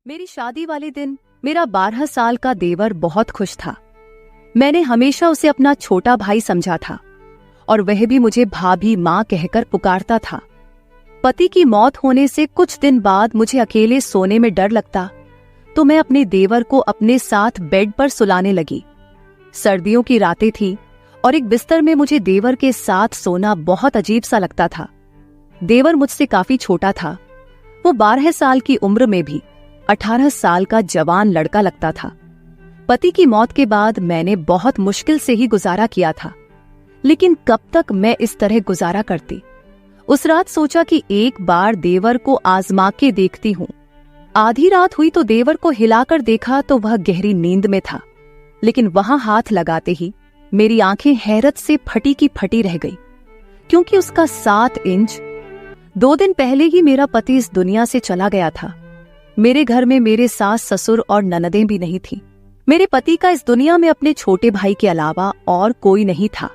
मेरी शादी वाले दिन मेरा 12 साल का देवर बहुत खुश था। मैंने हमेशा उसे अपना छोटा भाई समझा था और वह भी मुझे भाभी माँ कहकर पुकारता था। पति की मौत होने से कुछ दिन बाद मुझे अकेले सोने में डर लगता, तो मैं अपने देवर को अपने साथ बेड पर सुलाने लगी। सर्दियों की रातें थी और एक बिस्तर में मुझे देवर के साथ सोना बहुत अजीब सा लगता था। देवर मुझसे काफी छोटा था। वो 12 साल की उम्र में भी 18 साल का जवान लड़का लगता था। पति की मौत के बाद मैंने बहुत मुश्किल से ही गुजारा किया था, लेकिन कब तक मैं इस तरह गुजारा करती। उस रात सोचा कि एक बार देवर को आजमा के देखती हूँ। आधी रात हुई तो देवर को हिलाकर देखा तो वह गहरी नींद में था, लेकिन वहां हाथ लगाते ही मेरी आंखें हैरत से फटी की फटी रह गई, क्योंकि उसका 7 इंच 2 दिन पहले ही मेरा पति इस दुनिया से चला गया था। मेरे घर में मेरे सास ससुर और ननदें भी नहीं थी। मेरे पति का इस दुनिया में अपने छोटे भाई के अलावा और कोई नहीं था।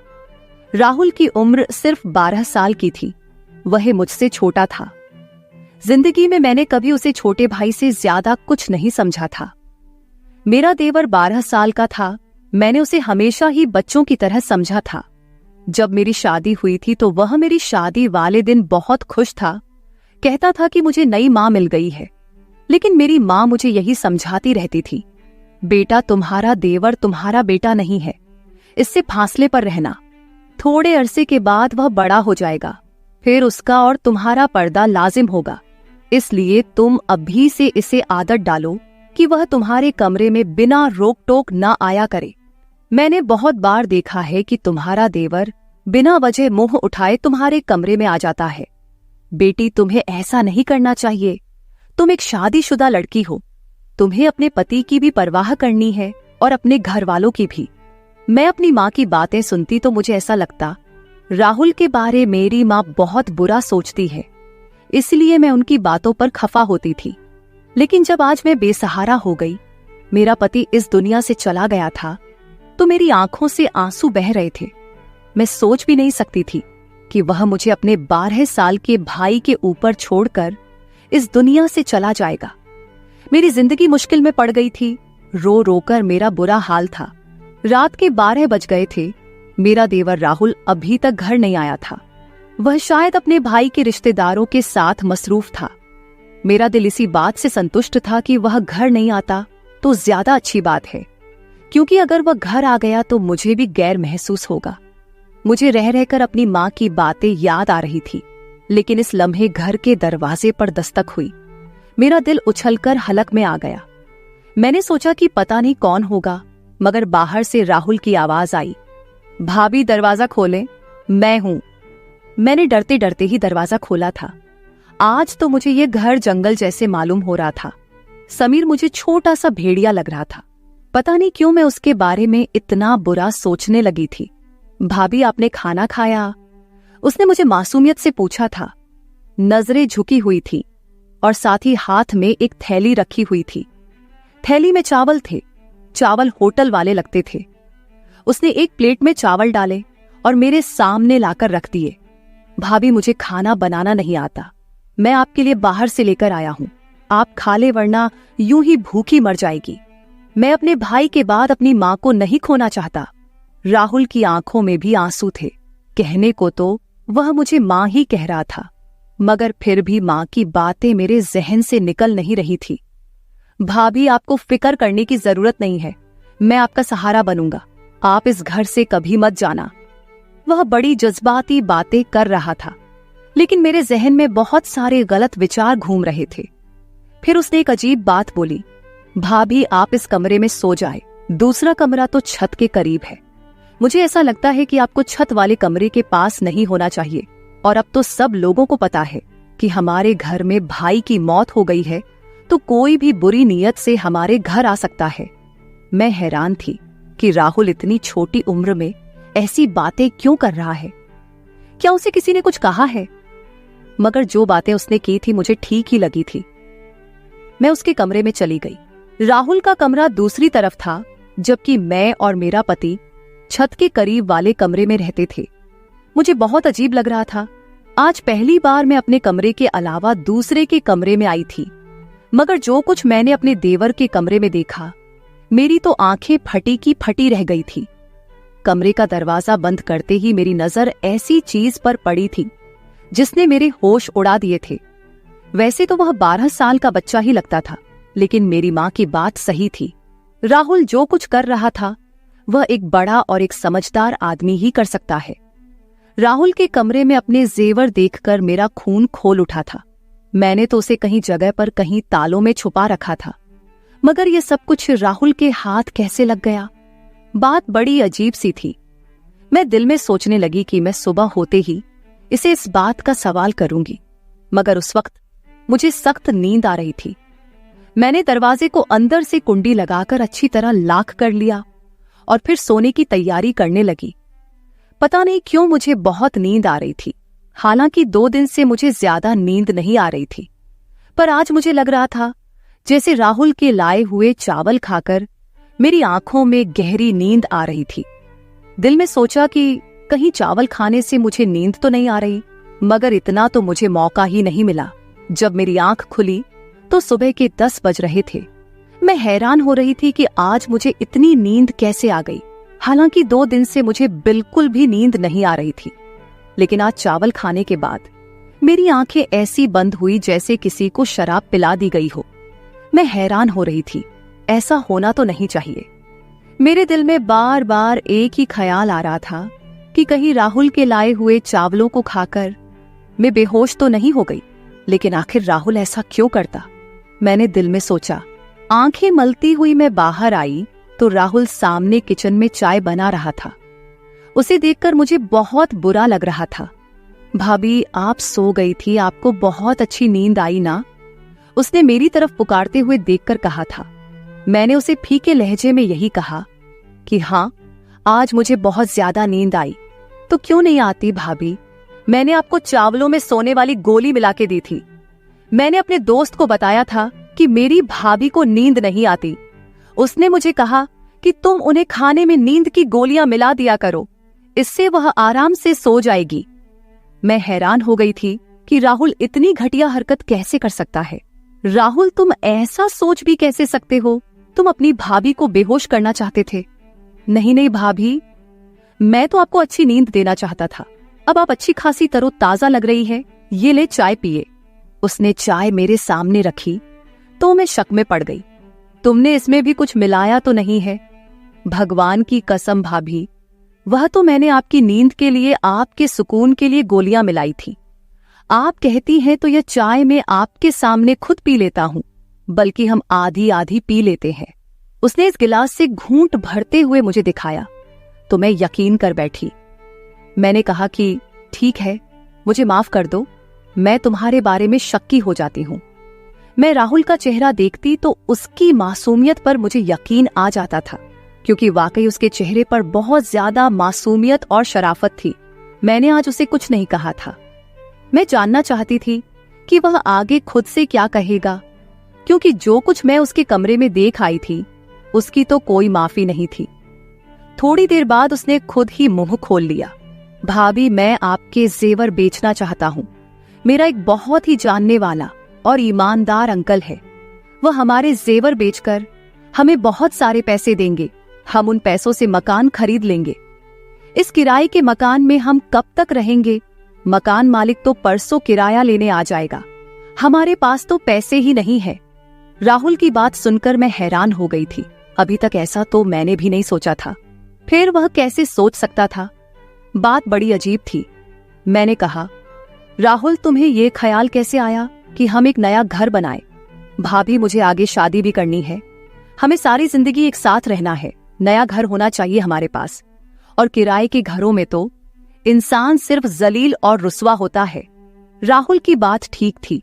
राहुल की उम्र सिर्फ 12 साल की थी। वह मुझसे छोटा था। जिंदगी में मैंने कभी उसे छोटे भाई से ज्यादा कुछ नहीं समझा था। मेरा देवर 12 साल का था। मैंने उसे हमेशा ही बच्चों की तरह समझा था। जब मेरी शादी हुई थी तो वह मेरी शादी वाले दिन बहुत खुश था। कहता था कि मुझे नई माँ मिल गई है, लेकिन मेरी माँ मुझे यही समझाती रहती थी, बेटा तुम्हारा देवर तुम्हारा बेटा नहीं है, इससे फासले पर रहना। थोड़े अरसे के बाद वह बड़ा हो जाएगा, फिर उसका और तुम्हारा पर्दा लाजिम होगा। इसलिए तुम अभी से इसे आदत डालो कि वह तुम्हारे कमरे में बिना रोक टोक न आया करे। मैंने बहुत बार देखा है कि तुम्हारा देवर बिना वजह मुंह उठाए तुम्हारे कमरे में आ जाता है। बेटी, तुम्हें ऐसा नहीं करना चाहिए। तुम एक शादीशुदा लड़की हो। तुम्हें अपने पति की भी परवाह करनी है और अपने घर वालों की भी। मैं अपनी माँ की बातें सुनती तो मुझे ऐसा लगता, राहुल के बारे मेरी माँ बहुत बुरा सोचती है, इसलिए मैं उनकी बातों पर खफा होती थी। लेकिन जब आज मैं बेसहारा हो गई, मेरा पति इस दुनिया से चला गया था, तो मेरी आंखों से आंसू बह रहे थे। मैं सोच भी नहीं सकती थी कि वह मुझे अपने 12 साल के भाई के ऊपर छोड़कर इस दुनिया से चला जाएगा। मेरी जिंदगी मुश्किल में पड़ गई थी। रो रोकर मेरा बुरा हाल था। रात के 12 बज गए थे। मेरा देवर राहुल अभी तक घर नहीं आया था। वह शायद अपने भाई के रिश्तेदारों के साथ मसरूफ था। मेरा दिल इसी बात से संतुष्ट था कि वह घर नहीं आता तो ज्यादा अच्छी बात है, क्योंकि अगर वह घर आ गया तो मुझे भी गैर महसूस होगा। मुझे रह रहकर अपनी माँ की बातें याद आ रही थी, लेकिन इस लम्हे घर के दरवाजे पर दस्तक हुई। मेरा दिल उछलकर हलक में आ गया। मैंने सोचा कि पता नहीं कौन होगा, मगर बाहर से राहुल की आवाज आई, भाभी दरवाजा खोलें, मैं हूं। मैंने डरते डरते ही दरवाजा खोला था। आज तो मुझे ये घर जंगल जैसे मालूम हो रहा था। समीर मुझे छोटा सा भेड़िया लग रहा था। पता नहीं क्यों मैं उसके बारे में इतना बुरा सोचने लगी थी। भाभी, आपने खाना खाया? उसने मुझे मासूमियत से पूछा था। नजरें झुकी हुई थी और साथ ही हाथ में एक थैली रखी हुई थी। थैली में चावल थे। चावल होटल वाले लगते थे। उसने एक प्लेट में चावल डाले और मेरे सामने लाकर रख दिए। भाभी, मुझे खाना बनाना नहीं आता। मैं आपके लिए बाहर से लेकर आया हूं। आप खा ले, वरना यूं ही भूखी मर जाएगी। मैं अपने भाई के बाद अपनी माँ को नहीं खोना चाहता। राहुल की आंखों में भी आंसू थे। कहने को तो वह मुझे माँ ही कह रहा था, मगर फिर भी माँ की बातें मेरे जहन से निकल नहीं रही थी। भाभी, आपको फिक्र करने की जरूरत नहीं है। मैं आपका सहारा बनूंगा। आप इस घर से कभी मत जाना। वह बड़ी जज्बाती बातें कर रहा था, लेकिन मेरे जहन में बहुत सारे गलत विचार घूम रहे थे। फिर उसने एक अजीब बात बोली, भाभी, आप इस कमरे में सो जाए। दूसरा कमरा तो छत के करीब है। मुझे ऐसा लगता है कि आपको छत वाले कमरे के पास नहीं होना चाहिए। और अब तो सब लोगों को पता है कि हमारे घर में भाई की मौत हो गई है, तो कोई भी बुरी नीयत से हमारे घर आ सकता है। मैं हैरान थी कि राहुल इतनी छोटी उम्र में ऐसी बातें क्यों कर रहा है। क्या उसे किसी ने कुछ कहा है? मगर जो बातें उसने की थी मुझे ठीक ही लगी थी। मैं उसके कमरे में चली गई। राहुल का कमरा दूसरी तरफ था, जबकि मैं और मेरा पति छत के करीब वाले कमरे में रहते थे। मुझे बहुत अजीब लग रहा था। आज पहली बार मैं अपने कमरे के अलावा दूसरे के कमरे में आई थी। मगर जो कुछ मैंने अपने देवर के कमरे में देखा, मेरी तो आंखें फटी की फटी रह गई थी। कमरे का दरवाजा बंद करते ही मेरी नजर ऐसी चीज पर पड़ी थी जिसने मेरे होश उड़ा दिए थे। वैसे तो वह 12 साल का बच्चा ही लगता था, लेकिन मेरी माँ की बात सही थी। राहुल जो कुछ कर रहा था वह एक बड़ा और एक समझदार आदमी ही कर सकता है। राहुल के कमरे में अपने जेवर देखकर मेरा खून खोल उठा था। मैंने तो उसे कहीं जगह पर कहीं तालों में छुपा रखा था, मगर यह सब कुछ राहुल के हाथ कैसे लग गया? बात बड़ी अजीब सी थी। मैं दिल में सोचने लगी कि मैं सुबह होते ही इसे इस बात का सवाल करूंगी, मगर उस वक्त मुझे सख्त नींद आ रही थी। मैंने दरवाजे को अंदर से कुंडी लगाकर अच्छी तरह लाक कर लिया और फिर सोने की तैयारी करने लगी। पता नहीं क्यों मुझे बहुत नींद आ रही थी। हालांकि 2 दिन से मुझे ज्यादा नींद नहीं आ रही थी, पर आज मुझे लग रहा था जैसे राहुल के लाए हुए चावल खाकर मेरी आंखों में गहरी नींद आ रही थी। दिल में सोचा कि कहीं चावल खाने से मुझे नींद तो नहीं आ रही, मगर इतना तो मुझे मौका ही नहीं मिला। जब मेरी आंख खुली तो सुबह के 10 बज रहे थे। मैं हैरान हो रही थी कि आज मुझे इतनी नींद कैसे आ गई। हालांकि 2 दिन से मुझे बिल्कुल भी नींद नहीं आ रही थी, लेकिन आज चावल खाने के बाद मेरी आंखें ऐसी बंद हुई जैसे किसी को शराब पिला दी गई हो। मैं हैरान हो रही थी, ऐसा होना तो नहीं चाहिए। मेरे दिल में बार बार एक ही ख्याल आ रहा था कि कहीं राहुल के लाए हुए चावलों को खाकर मैं बेहोश तो नहीं हो गई। लेकिन आखिर राहुल ऐसा क्यों करता? मैंने दिल में सोचा। आंखें मलती हुई मैं बाहर आई तो राहुल सामने किचन में चाय बना रहा था। उसे देखकर मुझे बहुत बुरा लग रहा था। भाभी, आप सो गई थी, आपको बहुत अच्छी नींद आई ना? उसने मेरी तरफ पुकारते हुए देखकर कहा था। मैंने उसे फीके लहजे में यही कहा कि हाँ, आज मुझे बहुत ज्यादा नींद आई। तो क्यों नहीं आती भाभी? मैंने आपको चावलों में सोने वाली गोली मिला के दी थी। मैंने अपने दोस्त को बताया था कि मेरी भाभी को नींद नहीं आती। उसने मुझे कहा कि तुम उन्हें खाने में नींद की गोलियां मिला दिया करो, इससे वह आराम से सो जाएगी। मैं हैरान हो गई थी कि राहुल इतनी घटिया हरकत कैसे कर सकता है। राहुल, तुम ऐसा सोच भी कैसे सकते हो? तुम अपनी भाभी को बेहोश करना चाहते थे। नहीं भाभी, मैं तो आपको अच्छी नींद देना चाहता था। अब आप अच्छी खासी तरोताजा लग रही है, ये ले चाय पिए। उसने चाय मेरे सामने रखी तो मैं शक में पड़ गई। तुमने इसमें भी कुछ मिलाया तो नहीं है? भगवान की कसम भाभी, वह तो मैंने आपकी नींद के लिए, आपके सुकून के लिए गोलियां मिलाई थी। आप कहती हैं तो यह चाय मैं आपके सामने खुद पी लेता हूं, बल्कि हम आधी आधी पी लेते हैं। उसने इस गिलास से घूंट भरते हुए मुझे दिखाया तो मैं यकीन कर बैठी। मैंने कहा कि ठीक है, मुझे माफ कर दो, मैं तुम्हारे बारे में शक्की हो जाती हूं। मैं राहुल का चेहरा देखती तो उसकी मासूमियत पर मुझे यकीन आ जाता था, क्योंकि वाकई उसके चेहरे पर बहुत ज्यादा मासूमियत और शराफत थी। मैंने आज उसे कुछ नहीं कहा था। मैं जानना चाहती थी कि वह आगे खुद से क्या कहेगा, क्योंकि जो कुछ मैं उसके कमरे में देख आई थी उसकी तो कोई माफी नहीं थी। थोड़ी देर बाद उसने खुद ही मुंह खोल लिया। भाभी, मैं आपके जेवर बेचना चाहता हूँ। मेरा एक बहुत ही जानने वाला और ईमानदार अंकल है। वह हमारे जेवर बेचकर हमें बहुत सारे पैसे देंगे। हम उन पैसों से मकान खरीद लेंगे। इस किराए के मकान में हम कब तक रहेंगे? मकान मालिक तो परसों किराया लेने आ जाएगा। हमारे पास तो पैसे ही नहीं है। राहुल की बात सुनकर मैं हैरान हो गई थी। अभी तक ऐसा तो मैंने भी नहीं सोचा था। फिर वह कैसे सोच सकता था? बात बड़ी अजीब थी। मैंने कहा, राहुल, तुम्हें ये ख्याल कैसे आया कि हम एक नया घर बनाए? भाभी, मुझे आगे शादी भी करनी है। हमें सारी जिंदगी एक साथ रहना है। नया घर होना चाहिए हमारे पास। और किराए के घरों में तो इंसान सिर्फ जलील और रुस्वा होता है। राहुल की बात ठीक थी,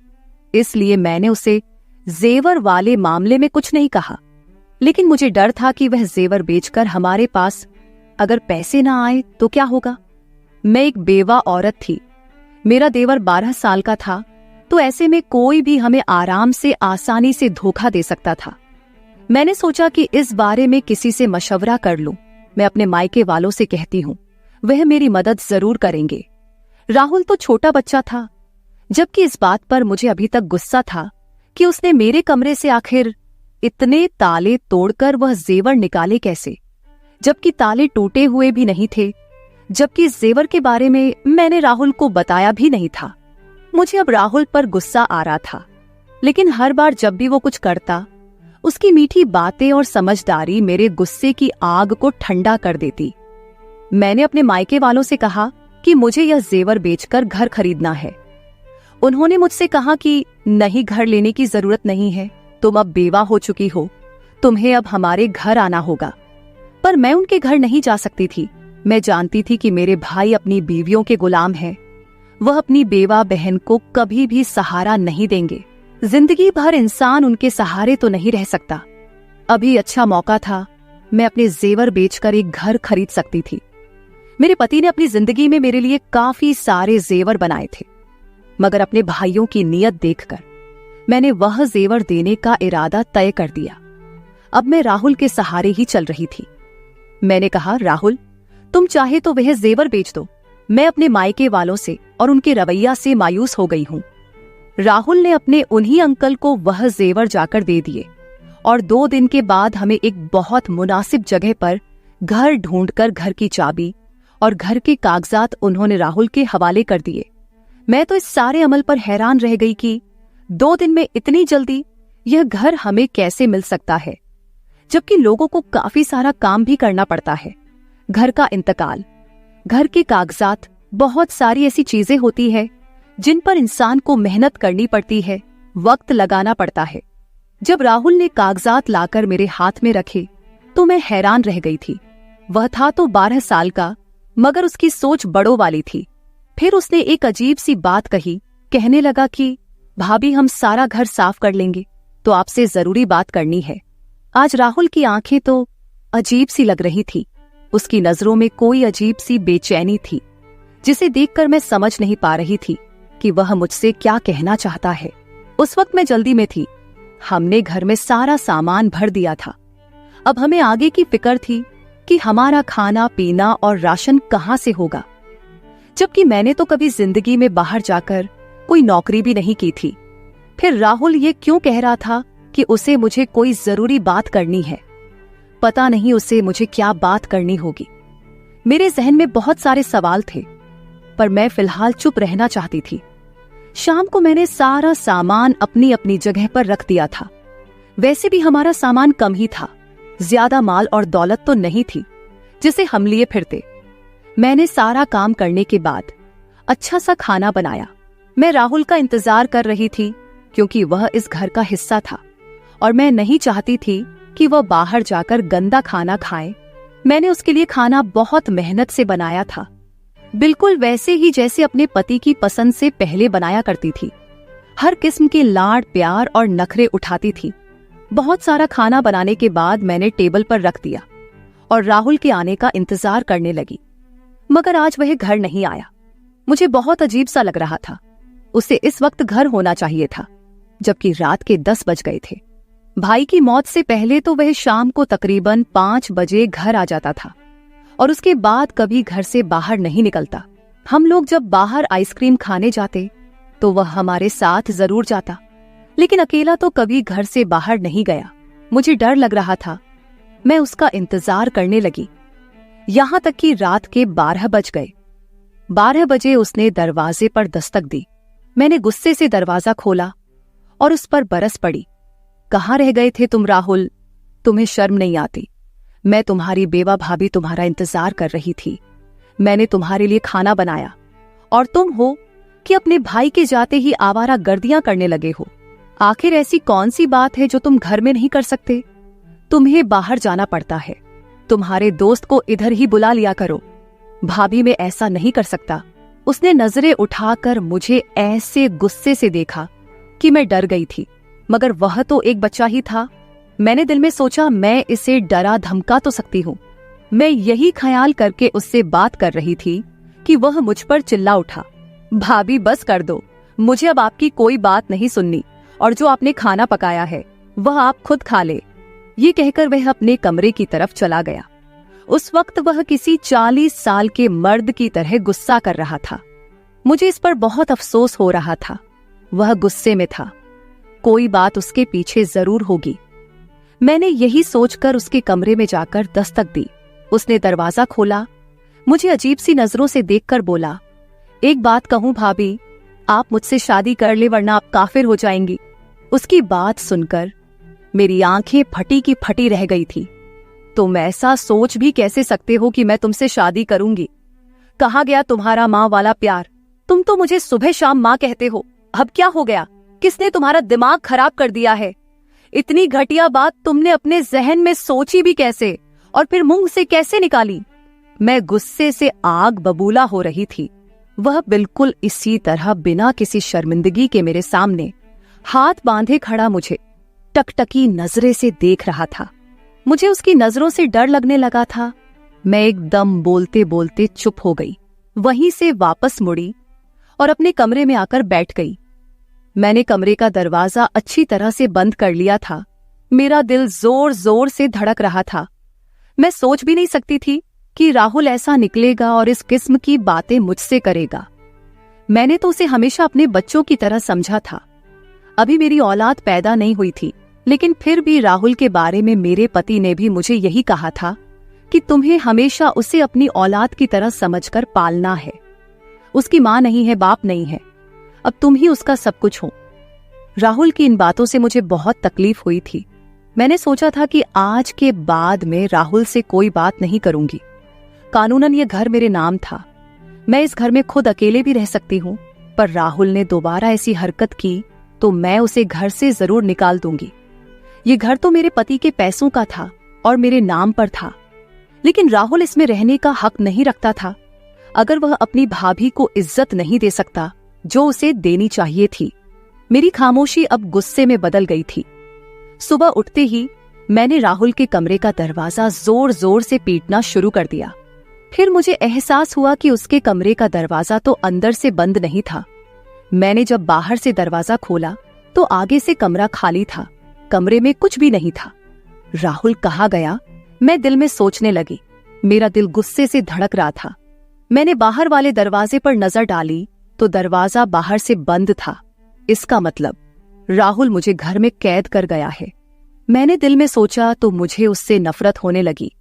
इसलिए मैंने उसे जेवर वाले मामले में कुछ नहीं कहा। लेकिन मुझे डर था कि वह जेवर बेचकर हमारे पास अगर पैसे ना आए तो क्या होगा। मैं एक बेवा औरत थी। मेरा देवर 12 साल का था, तो ऐसे में कोई भी हमें आराम से, आसानी से धोखा दे सकता था। मैंने सोचा कि इस बारे में किसी से मशवरा कर लूं। मैं अपने मायके वालों से कहती हूं, वह मेरी मदद जरूर करेंगे। राहुल तो छोटा बच्चा था, जबकि इस बात पर मुझे अभी तक गुस्सा था कि उसने मेरे कमरे से आखिर इतने ताले तोड़कर वह जेवर निकाले कैसे, जबकि ताले टूटे हुए भी नहीं थे, जबकि इस जेवर के बारे में मैंने राहुल को बताया भी नहीं था। मुझे अब राहुल पर गुस्सा आ रहा था, लेकिन हर बार जब भी वो कुछ करता, उसकी मीठी बातें और समझदारी मेरे गुस्से की आग को ठंडा कर देती। मैंने अपने मायके वालों से कहा कि मुझे यह जेवर बेचकर घर खरीदना है। उन्होंने मुझसे कहा कि नहीं, घर लेने की जरूरत नहीं है, तुम अब बेवा हो चुकी हो, तुम्हें अब हमारे घर आना होगा। पर मैं उनके घर नहीं जा सकती थी। मैं जानती थी कि मेरे भाई अपनी बीवियों के गुलाम हैं। वह अपनी बेवा बहन को कभी भी सहारा नहीं देंगे। जिंदगी भर इंसान उनके सहारे तो नहीं रह सकता। अभी अच्छा मौका था, मैं अपने जेवर बेचकर एक घर खरीद सकती थी। मेरे पति ने अपनी जिंदगी में मेरे लिए काफी सारे जेवर बनाए थे, मगर अपने भाइयों की नीयत देखकर मैंने वह जेवर देने का इरादा तय कर दिया। अब मैं राहुल के सहारे ही चल रही थी। मैंने कहा, राहुल, तुम चाहे तो वह जेवर बेच दो। मैं अपने मायके वालों से और उनके रवैया से मायूस हो गई हूं। राहुल ने अपने उन्हीं अंकल को वह जेवर जाकर दे दिए और 2 दिन के बाद हमें एक बहुत मुनासिब जगह पर घर ढूंढकर घर की चाबी और घर के कागजात उन्होंने राहुल के हवाले कर दिए। मैं तो इस सारे अमल पर हैरान रह गई कि 2 दिन में इतनी जल्दी यह घर हमें कैसे मिल सकता है, जबकि लोगों को काफी सारा काम भी करना पड़ता है। घर का इंतकाल, घर के कागजात, बहुत सारी ऐसी चीजें होती है जिन पर इंसान को मेहनत करनी पड़ती है, वक्त लगाना पड़ता है। जब राहुल ने कागजात लाकर मेरे हाथ में रखे तो मैं हैरान रह गई थी। वह था तो 12 साल का, मगर उसकी सोच बड़ों वाली थी। फिर उसने एक अजीब सी बात कही। कहने लगा कि भाभी, हम सारा घर साफ कर लेंगे, तो आपसे जरूरी बात करनी है। आज राहुल की आंखें तो अजीब सी लग रही थी। उसकी नजरों में कोई अजीब सी बेचैनी थी, जिसे देखकर मैं समझ नहीं पा रही थी कि वह मुझसे क्या कहना चाहता है। उस वक्त मैं जल्दी में थी। हमने घर में सारा सामान भर दिया था। अब हमें आगे की फिक्र थी कि हमारा खाना पीना और राशन कहां से होगा, जबकि मैंने तो कभी जिंदगी में बाहर जाकर कोई नौकरी भी नहीं की थी। फिर राहुल ये क्यों कह रहा था कि उसे मुझे कोई जरूरी बात करनी है? पता नहीं उसे मुझे क्या बात करनी होगी। मेरे जहन में बहुत सारे सवाल थे, पर मैं फिलहाल चुप रहना चाहती थी। शाम को मैंने सारा सामान अपनी अपनी जगह पर रख दिया था। वैसे भी हमारा सामान कम ही था, ज्यादा माल और दौलत तो नहीं थी जिसे हम लिए फिरते। मैंने सारा काम करने के बाद अच्छा सा खाना बनाया। मैं राहुल का इंतजार कर रही थी, क्योंकि वह इस घर का हिस्सा था और मैं नहीं चाहती थी कि वह बाहर जाकर गंदा खाना खाए। मैंने उसके लिए खाना बहुत मेहनत से बनाया था, बिल्कुल वैसे ही जैसे अपने पति की पसंद से पहले बनाया करती थी। हर किस्म के लाड प्यार और नखरे उठाती थी। बहुत सारा खाना बनाने के बाद मैंने टेबल पर रख दिया और राहुल के आने का इंतजार करने लगी, मगर आज वह घर नहीं आया। मुझे बहुत अजीब सा लग रहा था। उसे इस वक्त घर होना चाहिए था, जबकि रात के 10 बज गए थे। भाई की मौत से पहले तो वह शाम को तकरीबन 5 बजे घर आ जाता था और उसके बाद कभी घर से बाहर नहीं निकलता। हम लोग जब बाहर आइसक्रीम खाने जाते तो वह हमारे साथ जरूर जाता, लेकिन अकेला तो कभी घर से बाहर नहीं गया। मुझे डर लग रहा था। मैं उसका इंतजार करने लगी, यहां तक कि रात के 12 बज गए। 12 बजे उसने दरवाजे पर दस्तक दी। मैंने गुस्से से दरवाजा खोला और उस पर बरस पड़ी। कहाँ रह गए थे तुम राहुल? तुम्हें शर्म नहीं आती? मैं तुम्हारी बेवा भाभी तुम्हारा इंतजार कर रही थी। मैंने तुम्हारे लिए खाना बनाया और तुम हो कि अपने भाई के जाते ही आवारा गर्दियां करने लगे हो। आखिर ऐसी कौन सी बात है जो तुम घर में नहीं कर सकते? तुम्हें बाहर जाना पड़ता है। तुम्हारे दोस्त को इधर ही बुला लिया करो। भाभी मैं ऐसा नहीं कर सकता। उसने नजरें उठाकर मुझे ऐसे गुस्से से देखा कि मैं डर गई थी, मगर वह तो एक बच्चा ही था। मैंने दिल में सोचा, मैं इसे डरा धमका तो सकती हूँ। मैं यही ख्याल करके उससे बात कर रही थी कि वह मुझ पर चिल्ला उठा, भाभी बस कर दो, मुझे अब आपकी कोई बात नहीं सुननी और जो आपने खाना पकाया है वह आप खुद खा ले। ये कहकर वह अपने कमरे की तरफ चला गया। उस वक्त वह किसी 40 साल के मर्द की तरह गुस्सा कर रहा था। मुझे इस पर बहुत अफसोस हो रहा था। वह गुस्से में था। कोई बात उसके पीछे जरूर होगी। मैंने यही सोचकर उसके कमरे में जाकर दस्तक दी। उसने दरवाजा खोला, मुझे अजीब सी नजरों से देखकर बोला, एक बात कहूं भाभी, आप मुझसे शादी कर ले वरना आप काफिर हो जाएंगी। उसकी बात सुनकर मेरी आंखें फटी की फटी रह गई थी। तुम ऐसा सोच भी कैसे सकते हो कि मैं तुमसे शादी करूंगी? कहाँ गया तुम्हारा माँ वाला प्यार? तुम तो मुझे सुबह शाम माँ कहते हो। अब क्या हो गया? किसने तुम्हारा दिमाग खराब कर दिया है? इतनी घटिया बात तुमने अपने जहन में सोची भी कैसे और फिर मुंह से कैसे निकाली? मैं गुस्से से आग बबूला हो रही थी। वह बिल्कुल इसी तरह बिना किसी शर्मिंदगी के मेरे सामने हाथ बांधे खड़ा मुझे टकटकी नजरे से देख रहा था। मुझे उसकी नजरों से डर लगने लगा था। मैं एकदम बोलते बोलते चुप हो गई। वहीं से वापस मुड़ी और अपने कमरे में आकर बैठ गई। मैंने कमरे का दरवाजा अच्छी तरह से बंद कर लिया था। मेरा दिल जोर जोर से धड़क रहा था। मैं सोच भी नहीं सकती थी कि राहुल ऐसा निकलेगा और इस किस्म की बातें मुझसे करेगा। मैंने तो उसे हमेशा अपने बच्चों की तरह समझा था। अभी मेरी औलाद पैदा नहीं हुई थी, लेकिन फिर भी राहुल के बारे में मेरे पति ने भी मुझे यही कहा था कि तुम्हें हमेशा उसे अपनी औलाद की तरह समझकर पालना है। उसकी माँ नहीं है, बाप नहीं है, अब तुम ही उसका सब कुछ हो। राहुल की इन बातों से मुझे बहुत तकलीफ हुई थी। मैंने सोचा था कि आज के बाद में राहुल से कोई बात नहीं करूंगी। कानूनन ये घर मेरे नाम था। मैं इस घर में खुद अकेले भी रह सकती हूँ, पर राहुल ने दोबारा ऐसी हरकत की तो मैं उसे घर से जरूर निकाल दूंगी। ये घर तो मेरे पति के पैसों का था और मेरे नाम पर था, लेकिन राहुल इसमें रहने का हक नहीं रखता था। अगर वह अपनी भाभी को इज्जत नहीं दे सकता जो उसे देनी चाहिए थी। मेरी खामोशी अब गुस्से में बदल गई थी। सुबह उठते ही मैंने राहुल के कमरे का दरवाजा जोर जोर से पीटना शुरू कर दिया। फिर मुझे एहसास हुआ कि उसके कमरे का दरवाजा तो अंदर से बंद नहीं था। मैंने जब बाहर से दरवाजा खोला तो आगे से कमरा खाली था। कमरे में कुछ भी नहीं था। राहुल कहाँ गया? मैं दिल में सोचने लगी। मेरा दिल गुस्से से धड़क रहा था। मैंने बाहर वाले दरवाजे पर नजर डाली तो दरवाजा बाहर से बंद था। इसका मतलब राहुल मुझे घर में कैद कर गया है। मैंने दिल में सोचा तो मुझे उससे नफरत होने लगी।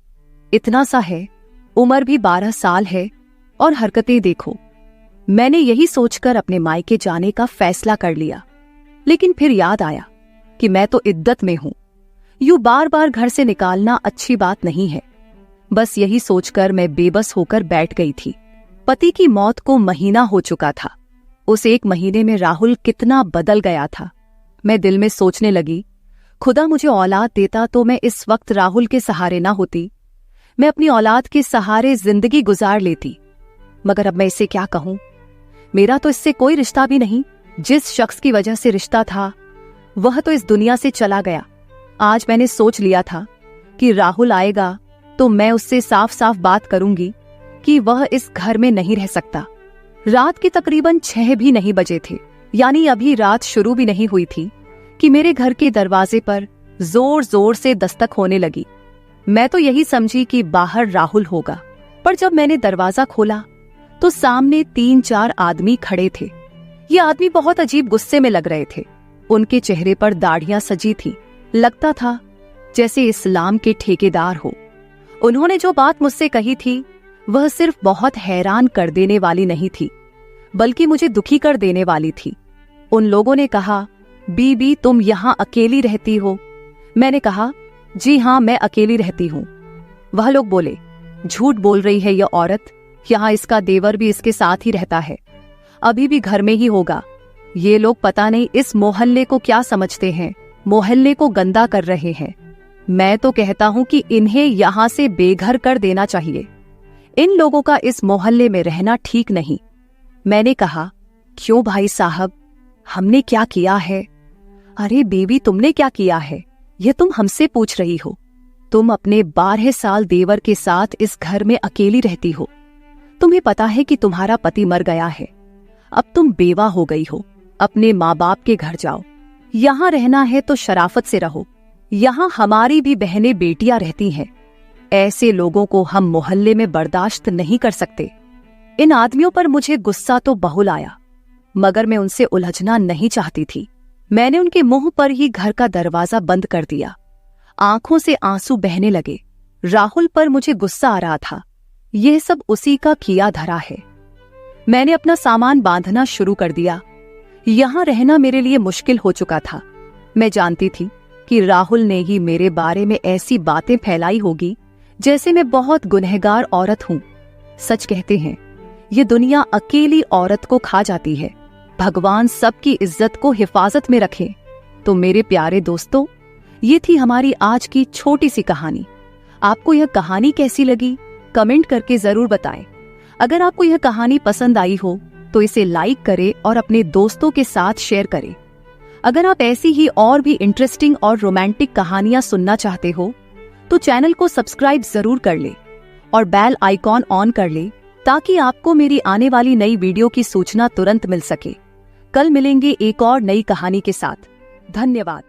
इतना सा है, उम्र भी 12 साल है और हरकतें देखो। मैंने यही सोचकर अपने मायके जाने का फैसला कर लिया, लेकिन फिर याद आया कि मैं तो इद्दत में हूं। यूं बार बार घर से निकालना अच्छी बात नहीं है। बस यही सोचकर मैं बेबस होकर बैठ गई थी। पति की मौत को महीना हो चुका था। उस एक महीने में राहुल कितना बदल गया था। मैं दिल में सोचने लगी, खुदा मुझे औलाद देता तो मैं इस वक्त राहुल के सहारे ना होती। मैं अपनी औलाद के सहारे जिंदगी गुजार लेती। मगर अब मैं इसे क्या कहूं? मेरा तो इससे कोई रिश्ता भी नहीं। जिस शख्स की वजह से रिश्ता था वह तो इस दुनिया से चला गया। आज मैंने सोच लिया था कि राहुल आएगा तो मैं उससे साफ साफ बात करूंगी कि वह इस घर में नहीं रह सकता। रात के तकरीबन 6 भी नहीं बजे थे, यानी अभी रात शुरू भी नहीं हुई थी कि मेरे घर के दरवाजे पर जोर जोर से दस्तक होने लगी। मैं तो यही समझी कि बाहर राहुल होगा, पर जब मैंने दरवाजा खोला तो सामने 3-4 आदमी खड़े थे। ये आदमी बहुत अजीब गुस्से में लग रहे थे। उनके चेहरे पर दाढ़ियां सजी थी। लगता था जैसे इस्लाम के ठेकेदार हो। उन्होंने जो बात मुझसे कही थी वह सिर्फ बहुत हैरान कर देने वाली नहीं थी, बल्कि मुझे दुखी कर देने वाली थी। उन लोगों ने कहा, बीबी तुम यहाँ अकेली रहती हो? मैंने कहा, जी हाँ मैं अकेली रहती हूँ। वह लोग बोले, झूठ बोल रही है यह औरत, यहाँ इसका देवर भी इसके साथ ही रहता है, अभी भी घर में ही होगा। ये लोग पता नहीं इस मोहल्ले को क्या समझते हैं, मोहल्ले को गंदा कर रहे हैं। मैं तो कहता हूँ कि इन्हें यहाँ से बेघर कर देना चाहिए। इन लोगों का इस मोहल्ले में रहना ठीक नहीं। मैंने कहा, क्यों भाई साहब, हमने क्या किया है? अरे बेबी तुमने क्या किया है ये तुम हमसे पूछ रही हो? तुम अपने 12 साल देवर के साथ इस घर में अकेली रहती हो। तुम्हें पता है कि तुम्हारा पति मर गया है। अब तुम बेवा हो गई हो। अपने माँ बाप के घर जाओ। यहाँ रहना है तो शराफत से रहो। यहाँ हमारी भी बहनें बेटियां रहती हैं। ऐसे लोगों को हम मोहल्ले में बर्दाश्त नहीं कर सकते। इन आदमियों पर मुझे गुस्सा तो बहुल आया, मगर मैं उनसे उलझना नहीं चाहती थी। मैंने उनके मुंह पर ही घर का दरवाजा बंद कर दिया। आंखों से आंसू बहने लगे। राहुल पर मुझे गुस्सा आ रहा था। यह सब उसी का किया धरा है। मैंने अपना सामान बांधना शुरू कर दिया। यहां रहना मेरे लिए मुश्किल हो चुका था। मैं जानती थी कि राहुल ने ही मेरे बारे में ऐसी बातें फैलाई होगी जैसे मैं बहुत गुनहगार औरत हूं। सच कहते हैं, ये दुनिया अकेली औरत को खा जाती है। भगवान सबकी इज्जत को हिफाजत में रखे। तो मेरे प्यारे दोस्तों, ये थी हमारी आज की छोटी सी कहानी। आपको यह कहानी कैसी लगी कमेंट करके जरूर बताएं। अगर आपको यह कहानी पसंद आई हो तो इसे लाइक करें और अपने दोस्तों के साथ शेयर करें। अगर आप ऐसी ही और भी इंटरेस्टिंग और रोमांटिक कहानियां सुनना चाहते हो तो चैनल को सब्सक्राइब जरूर कर ले और बेल आइकॉन ऑन कर ले ताकि आपको मेरी आने वाली नई वीडियो की सूचना तुरंत मिल सके। कल मिलेंगे एक और नई कहानी के साथ। धन्यवाद।